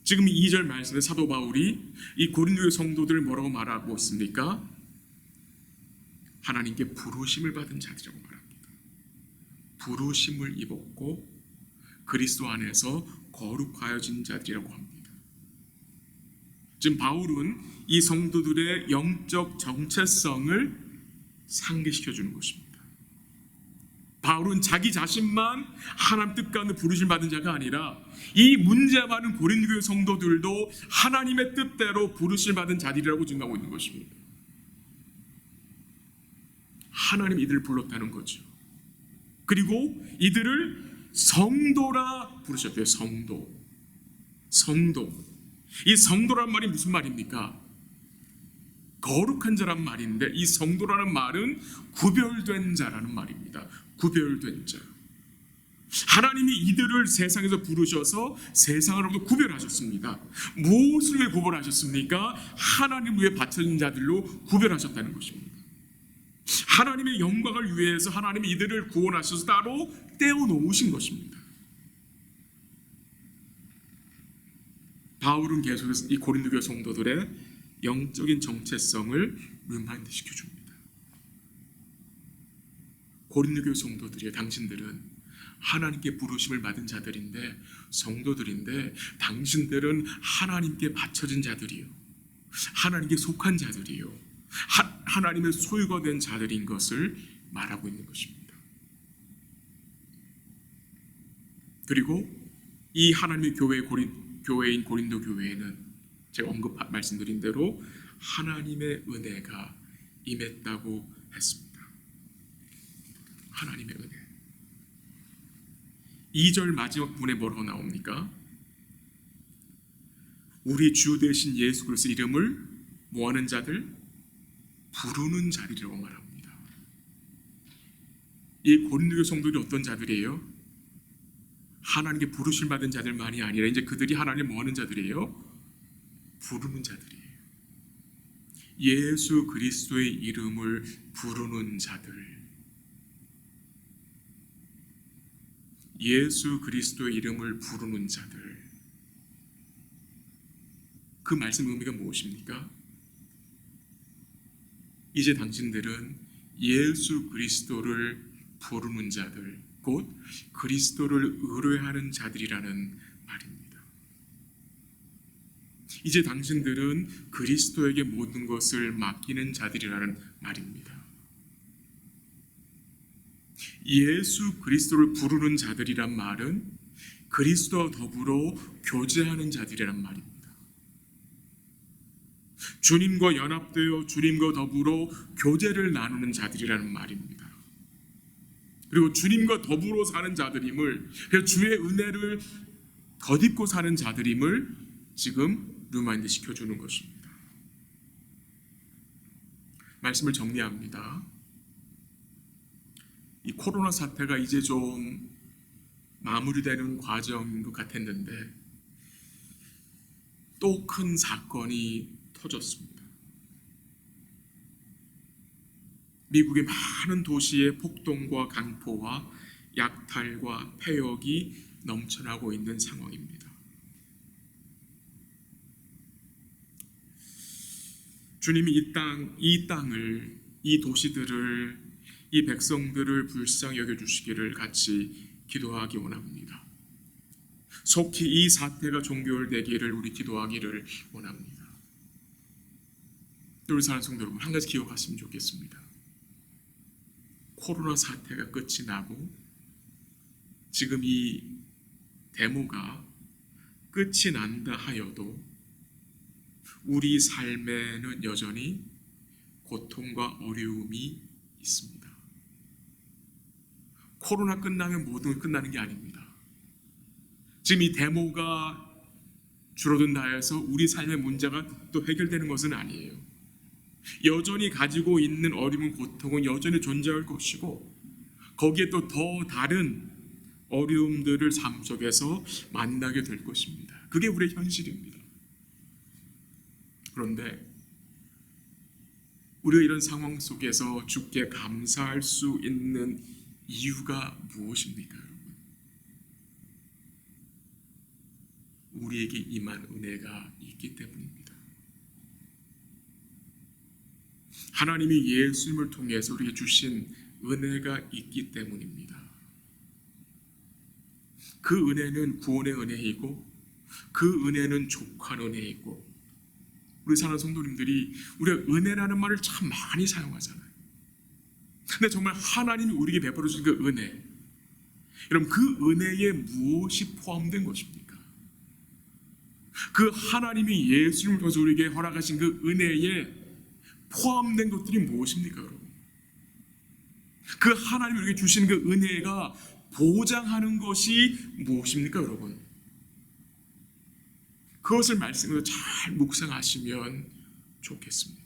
지금 2절 말씀에 사도 바울이 이 고린도의 성도들을 뭐라고 말하고 있습니까? 하나님께 부르심을 받은 자들이라고 말합니다. 부르심을 입었고 그리스도 안에서 거룩하여진 자들이라고 합니다. 지금 바울은 이 성도들의 영적 정체성을 상기시켜 주는 것입니다. 바울은 자기 자신만 하나님 뜻 가운데 부르심 받은 자가 아니라 이 문제 많은 고린도 교회 성도들도 하나님의 뜻대로 부르심 받은 자들이라고 증거하고 있는 것입니다. 하나님 이들을 불렀다는 거죠. 그리고 이들을 성도라 부르셨대요. 성도. 이 성도란 말이 무슨 말입니까? 거룩한 자란 말인데 이 성도라는 말은 구별된 자라는 말입니다. 구별된 자. 하나님이 이들을 세상에서 부르셔서 세상으로부터 구별하셨습니다. 무엇을 위해 구별하셨습니까? 하나님 위해 바쳐진 자들로 구별하셨다는 것입니다. 하나님의 영광을 위해서 하나님이 이들을 구원하셔서 따로 떼어놓으신 것입니다. 바울은 계속해서 이 고린도 교회 성도들의 영적인 정체성을 리마인드 시켜줍니다. 고린도 교회 성도들이요, 당신들은 하나님께 부르심을 받은 자들인데, 성도들인데, 당신들은 하나님께 바쳐진 자들이요, 하나님께 속한 자들이요, 하나님의 소유가 된 자들인 것을 말하고 있는 것입니다. 그리고 이 하나님의 교회인 고린도 교회에는 제가 말씀드린 대로 하나님의 은혜가 임했다고 했습니다. 하나님의 은혜. 2절 마지막 부분에 뭐라고 나옵니까? 우리 주 되신 예수 그리스도 이름을 뭐하는 자들? 부르는 자들이라고 말합니다. 이 고린도 성도들이 어떤 자들이에요? 하나님께 부르심 받은 자들만이 아니라 이제 그들이 하나님을 뭐하는 자들이에요? 부르는 자들이에요. 예수 그리스도의 이름을 부르는 자들. 예수 그리스도의 이름을 부르는 자들. 그 말씀 의미가 무엇입니까? 이제 당신들은 예수 그리스도를 부르는 자들, 곧 그리스도를 의뢰하는 자들이라는 말입니다. 이제 당신들은 그리스도에게 모든 것을 맡기는 자들이라는 말입니다. 예수 그리스도를 부르는 자들이란 말은 그리스도와 더불어 교제하는 자들이란 말입니다. 주님과 연합되어 주님과 더불어 교제를 나누는 자들이라는 말입니다. 그리고 주님과 더불어 사는 자들임을, 주의 은혜를 덧입고 사는 자들임을 지금 리마인드 시켜주는 것입니다. 말씀을 정리합니다. 이 코로나 사태가 이제 좀 마무리되는 과정인 것 같았는데 또 큰 사건이 터졌습니다. 미국의 많은 도시에 폭동과 강포와 약탈과 폐역이 넘쳐나고 있는 상황입니다. 주님이 이 땅을, 이 도시들을, 이 백성들을 불쌍히 여겨주시기를 같이 기도하기 원합니다. 속히 이 사태가 종결되기를 우리 기도하기를 원합니다. 우리 사랑하는 성도 여러분, 한 가지 기억하시면 좋겠습니다. 코로나 사태가 끝이 나고 지금 이 데모가 끝이 난다 하여도 우리 삶에는 여전히 고통과 어려움이 있습니다. 코로나 끝나면 모든 게 끝나는 게 아닙니다. 지금 이 데모가 줄어든다 해서 우리 삶의 문제가 또 해결되는 것은 아니에요. 여전히 가지고 있는 어려움, 고통은 여전히 존재할 것이고 거기에 또 더 다른 어려움들을 삶 속에서 만나게 될 것입니다. 그게 우리의 현실입니다. 그런데 우리가 이런 상황 속에서 주께 감사할 수 있는 이유가 무엇입니까, 여러분? 우리에게 임한 은혜가 있기 때문입니다. 하나님이 예수님을 통해서 우리에게 주신 은혜가 있기 때문입니다. 그 은혜는 구원의 은혜이고 그 은혜는 족한 은혜이고, 우리 사랑하는 성도님들이 우리가 은혜라는 말을 참 많이 사용하잖아요. 근데 정말 하나님이 우리에게 베풀어 주신 그 은혜, 여러분, 그 은혜에 무엇이 포함된 것입니까? 그 하나님이 예수님을 통해서 우리에게 허락하신 그 은혜에 포함된 것들이 무엇입니까, 여러분? 그 하나님이 우리에게 주신 그 은혜가 보장하는 것이 무엇입니까, 여러분? 그것을 말씀으로 잘 묵상하시면 좋겠습니다.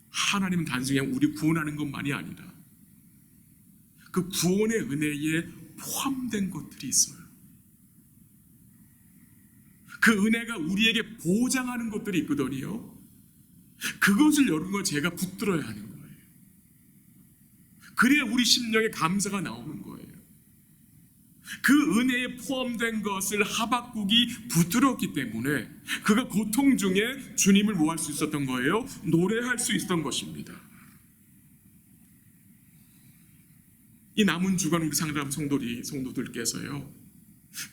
하나님은 단순히 우리 구원하는 것만이 아니라 그 구원의 은혜에 포함된 것들이 있어요. 그 은혜가 우리에게 보장하는 것들이 있거든요. 그것을 여러분과 제가 붙들어야 하는 거예요. 그래야 우리 심령에 감사가 나오는 거예요. 그 은혜에 포함된 것을 하박국이 붙들었기 때문에 그가 고통 중에 주님을 뭐 할 수 있었던 거예요? 노래할 수 있었던 것입니다. 이 남은 주간 우리 상담 성도들께서요,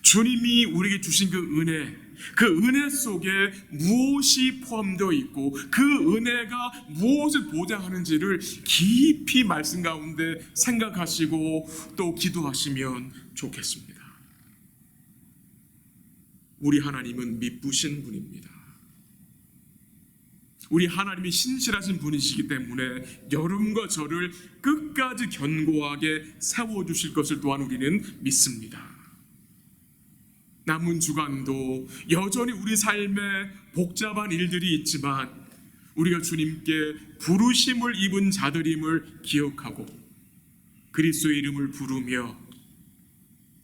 주님이 우리에게 주신 그 은혜 속에 무엇이 포함되어 있고 그 은혜가 무엇을 보장하는지를 깊이 말씀 가운데 생각하시고 또 기도하시면 좋겠습니다. 우리 하나님은 미쁘신 분입니다. 우리 하나님이 신실하신 분이시기 때문에 여러분과 저를 끝까지 견고하게 세워주실 것을 또한 우리는 믿습니다. 남은 주간도 여전히 우리 삶에 복잡한 일들이 있지만 우리가 주님께 부르심을 입은 자들임을 기억하고 그리스도의 이름을 부르며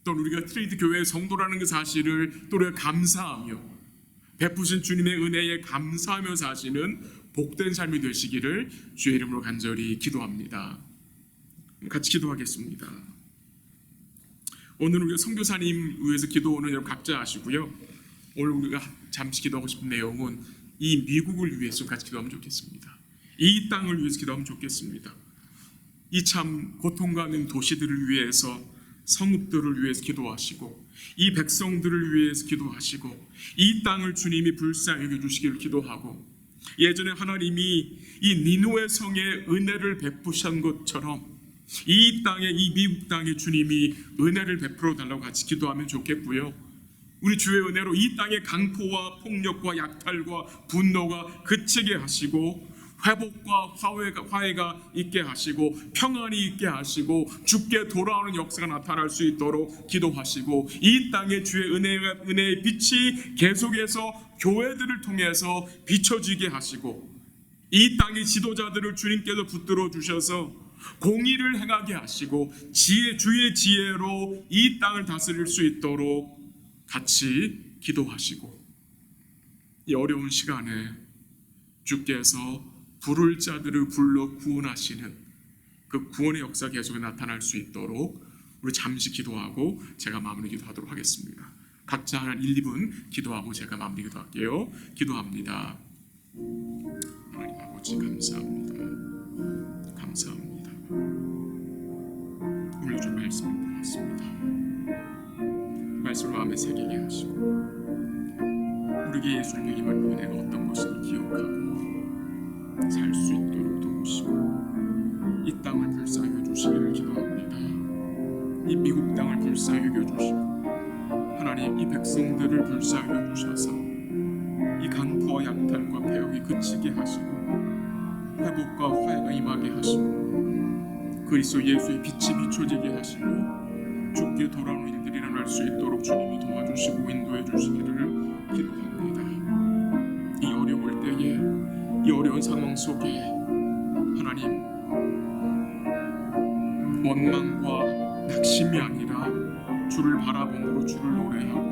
또 우리가 트레이드 교회의 성도라는 그 사실을 또 우리가 감사하며 베푸신 주님의 은혜에 감사하며 사시는 복된 삶이 되시기를 주의 이름으로 간절히 기도합니다. 같이 기도하겠습니다. 오늘 우리가 선교사님 위해서 기도하는 여러분 각자 아시고요. 오늘 우리가 잠시 기도하고 싶은 내용은 이 미국을 위해서 같이 기도하면 좋겠습니다. 이 땅을 위해서 기도하면 좋겠습니다. 이 참 고통받는 도시들을 위해서, 성읍들을 위해서 기도하시고 이 백성들을 위해서 기도하시고 이 땅을 주님이 불쌍히 여겨주시기를 기도하고, 예전에 하나님이 이 니누의 성에 은혜를 베푸신 것처럼 이 땅에, 이 미국 땅에 주님이 은혜를 베풀어 달라고 같이 기도하면 좋겠고요. 우리 주의 은혜로 이 땅의 강포와 폭력과 약탈과 분노가 그치게 하시고 회복과 화해가 있게 하시고 평안이 있게 하시고 주께 돌아오는 역사가 나타날 수 있도록 기도하시고 이 땅에 주의 은혜의 빛이 계속해서 교회들을 통해서 비춰지게 하시고 이 땅의 지도자들을 주님께서 붙들어 주셔서 공의를 행하게 하시고 주의 지혜로 이 땅을 다스릴 수 있도록 같이 기도하시고, 이 어려운 시간에 주께서 부를 자들을 불러 구원하시는 그 구원의 역사 계속 나타날 수 있도록 우리 잠시 기도하고 제가 마무리 기도하도록 하겠습니다. 각자 한 1, 2분 기도하고 제가 마무리 기도할게요. 기도합니다. 하나님 아버지 감사합니다. 감사합니다. 오늘 좀 말씀을 받았습니다. 말씀을 마음에 새기게 하시고 우리에게 예수님의 임할 은혜가 어떤 것을 기억하고 살 수 있도록 도우시고 이 땅을 불쌍히 여겨주시기를 기도합니다. 이 미국 땅을 불쌍히 여겨주시고 하나님 이 백성들을 불쌍히 여겨주셔서 이 강포와 약탈과 배역이 그치게 하시고 회복과 화해가 임하게 하시고 그리스도 예수의 빛이 비춰지게 하시고 주께 돌아오는 일들이 일어날 수 있도록 주님이 도와주시고 인도해 주시기를 기도합니다. 이 어려울 때에, 이 어려운 상황 속에 하나님 원망과 낙심이 아니라 주를 바라봄으로 주를 노래하고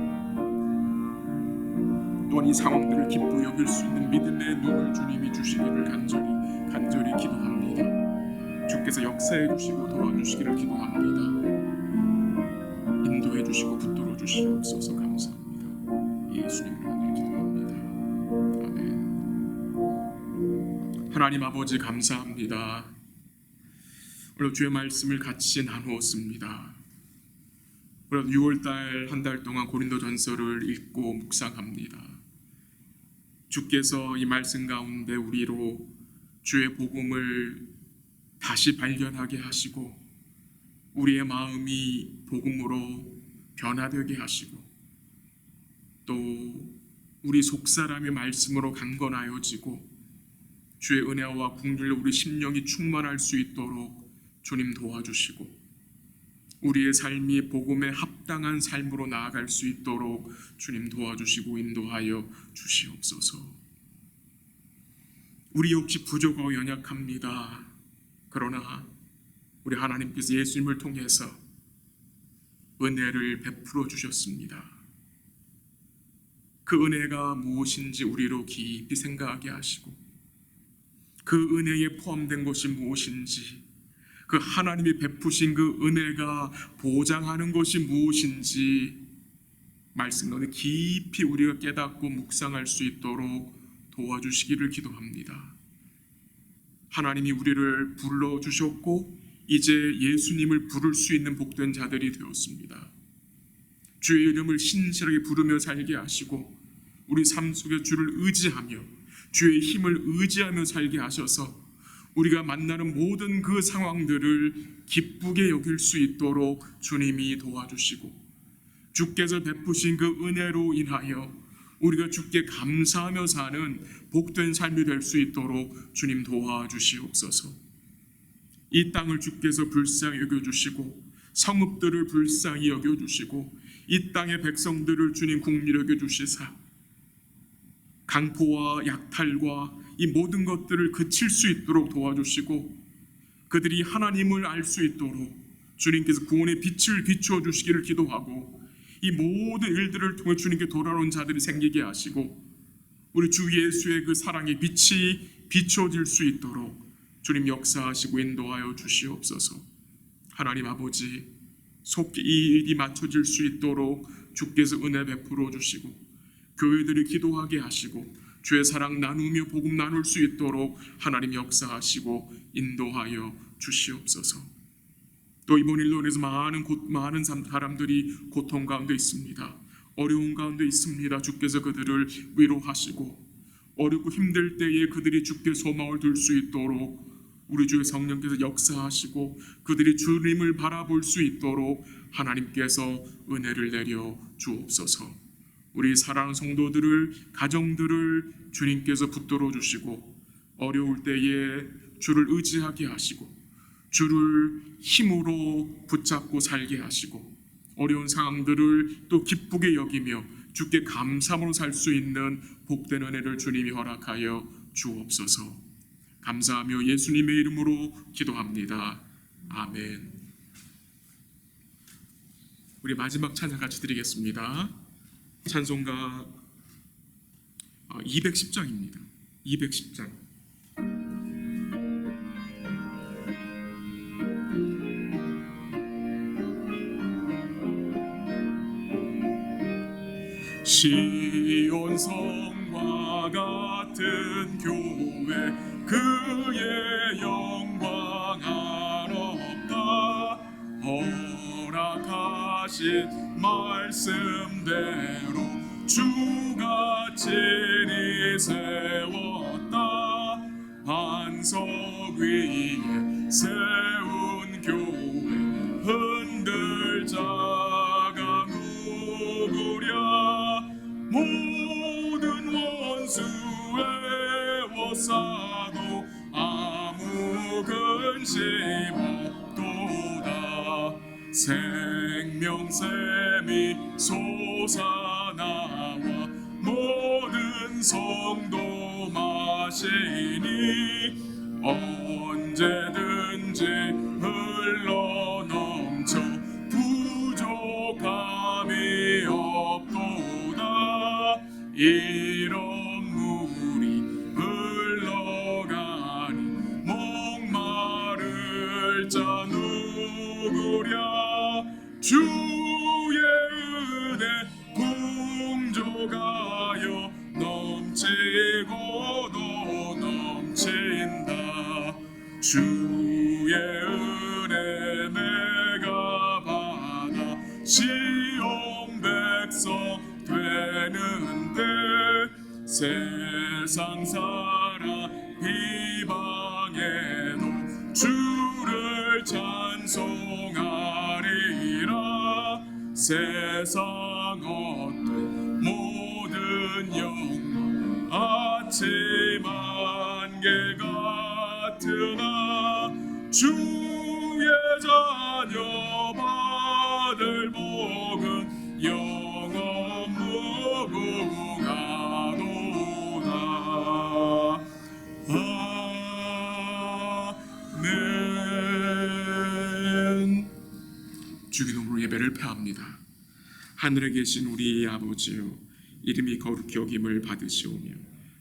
또한 이 상황들을 기쁘게 여길 수 있는 믿음의 눈을 주님이 주시기를 간절히 기도합니다. 주께서 역사해 주시고 도와주시기를 기도합니다. 인도해 주시고 붙들어 주시옵소서. 감사합니다. 예수님으로 기도합니다. 아멘. 하나님 아버지 감사합니다. 오늘 주의 말씀을 같이 나누었습니다. 오늘 6월달 한 달 동안 고린도전서를 읽고 묵상합니다. 주께서 이 말씀 가운데 우리로 주의 복음을 다시 발견하게 하시고 우리의 마음이 복음으로 변화되게 하시고 또 우리 속사람의 말씀으로 강건하여지고 주의 은혜와 긍휼로 우리 심령이 충만할 수 있도록 주님 도와주시고 우리의 삶이 복음에 합당한 삶으로 나아갈 수 있도록 주님 도와주시고 인도하여 주시옵소서. 우리 역시 부족하고 연약합니다. 그러나 우리 하나님께서 예수님을 통해서 은혜를 베풀어 주셨습니다. 그 은혜가 무엇인지 우리로 깊이 생각하게 하시고 그 은혜에 포함된 것이 무엇인지, 그 하나님이 베푸신 그 은혜가 보장하는 것이 무엇인지 말씀 가운데 깊이 우리가 깨닫고 묵상할 수 있도록 도와주시기를 기도합니다. 하나님이 우리를 불러주셨고 이제 예수님을 부를 수 있는 복된 자들이 되었습니다. 주의 이름을 신실하게 부르며 살게 하시고 우리 삶 속에 주를 의지하며 주의 힘을 의지하며 살게 하셔서 우리가 만나는 모든 그 상황들을 기쁘게 여길 수 있도록 주님이 도와주시고 주께서 베푸신 그 은혜로 인하여 우리가 주께 감사하며 사는 복된 삶이 될 수 있도록 주님 도와주시옵소서. 이 땅을 주께서 불쌍히 여겨주시고 성읍들을 불쌍히 여겨주시고 이 땅의 백성들을 주님 국리를 여겨주시사 강포와 약탈과 이 모든 것들을 그칠 수 있도록 도와주시고 그들이 하나님을 알 수 있도록 주님께서 구원의 빛을 비추어 주시기를 기도하고 이 모든 일들을 통해 주님께 돌아온 자들이 생기게 하시고 우리 주 예수의 그 사랑의 빛이 비춰질 수 있도록 주님 역사하시고 인도하여 주시옵소서. 하나님 아버지, 속히 이 일이 맞춰질 수 있도록 주께서 은혜 베풀어 주시고 교회들이 기도하게 하시고 주의 사랑 나누며 복음 나눌 수 있도록 하나님 역사하시고 인도하여 주시옵소서. 또 이번 일로 인해서 많은 사람들이 고통 가운데 있습니다. 어려운 가운데 있습니다. 주께서 그들을 위로하시고 어렵고 힘들 때에 그들이 주께 소망을 둘 수 있도록 우리 주의 성령께서 역사하시고 그들이 주님을 바라볼 수 있도록 하나님께서 은혜를 내려 주옵소서. 우리 사랑하는 성도들을 가정들을 주님께서 붙들어 주시고 어려울 때에 주를 의지하게 하시고 주를 힘으로 붙잡고 살게 하시고 어려운 상황들을 또 기쁘게 여기며 주께 감사함으로 살 수 있는 복된 은혜를 주님이 허락하여 주옵소서. 감사하며 예수님의 이름으로 기도합니다. 아멘. 우리 마지막 찬양 같이 드리겠습니다. 찬송가 210장입니다. 210장. 시온 성과 같은 교회 그의 영광 한없다. 허락하신 말씀대로 주가 친히 세웠다. 반석 위에 세운 교회 흔들 자가 누구랴. 모든 원수의 워싸도 아무 근심 없도다. 생명샘이 솟아나와 모든 성도 마시니 언제든지 흘러넘쳐 부족함이 없도다. 이런 물이 흘러가니 목마를 자 누구랴. 주의 은혜 풍족하여 넘치고도 넘친다. 주의 은혜 내가 받아 시온 백성 되는 때 세상 사람 비방에도 주를 찬송하리라. 세상 어떤 모든 영광 아침 안개 같으나 주의 자녀 받을 복은 영원 무궁하도다. 아멘. 주의 이름으로 예배를 폐합니다. 하늘에 계신 우리 아버지여, 이름이 거룩히 여김을 받으시오며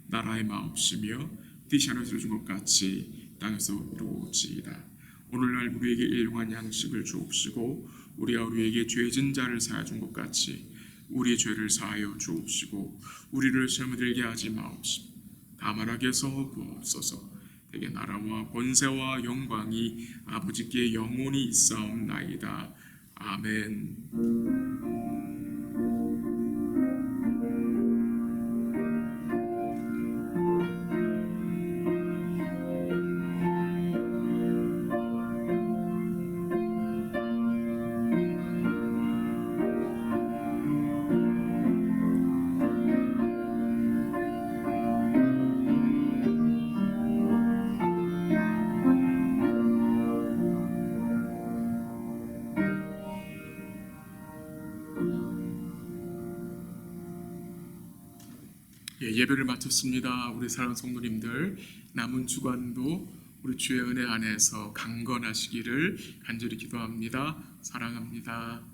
나라의 마옵시며 뜻이 하늘에서 준 것 같이 땅에서 이루어지이다. 오늘날 우리에게 일용할 양식을 주옵시고 우리가 우리에게 죄진 자를 사하여 준 것 같이 우리의 죄를 사하여 주옵시고 우리를 시험에 들게 하지 마옵시며 다만 악에서 구하옵소서. 되게 나라와 권세와 영광이 아버지께 영원히 있사옵나이다. 아멘. 예배를 마쳤습니다. 우리 사랑하는 성도님들, 남은 주간도 우리 주의 은혜 안에서 강건하시기를 간절히 기도합니다. 사랑합니다.